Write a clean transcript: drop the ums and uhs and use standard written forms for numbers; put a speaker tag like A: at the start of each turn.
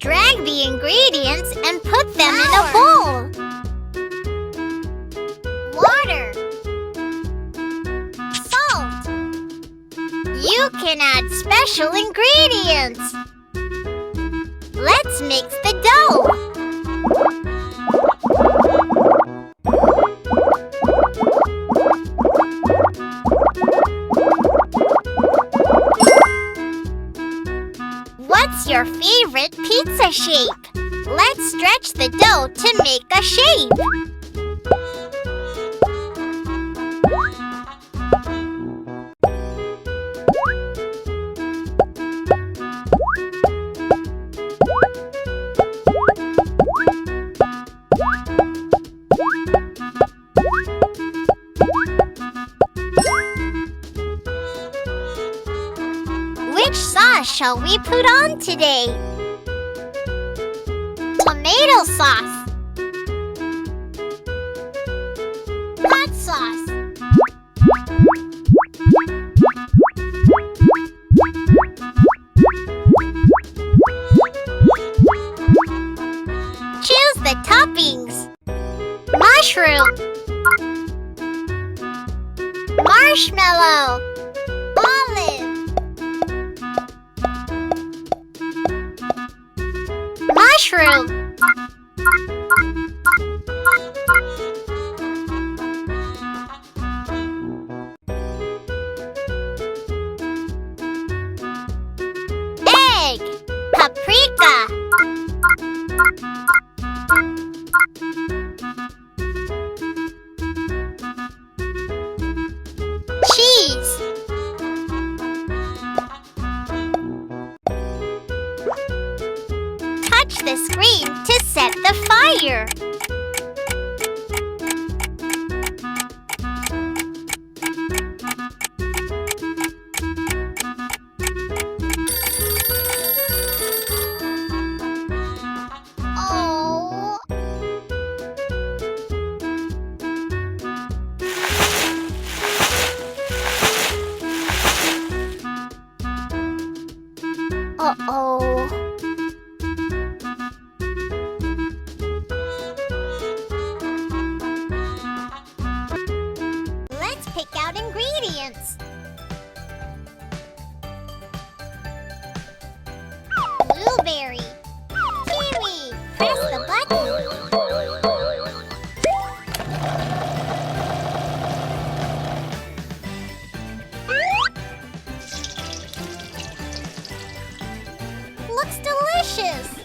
A: Drag the ingredients and put them in a bowl. Water. Salt. You can add special ingredients. Let's mix the dough. What's your favorite pizza shape? Let's stretch the dough to make a shape. Which sauce shall we put on today? Tomato sauce. Hot sauce. Choose the toppings. Mushroom. Marshmallow. Olive. Mushroom. Egg. Paprika. Cheese. Touch the screen to set the fire. Oh. Uh-oh. Let's pick out ingredients. Blueberry. Kiwi. Press the button. Looks delicious.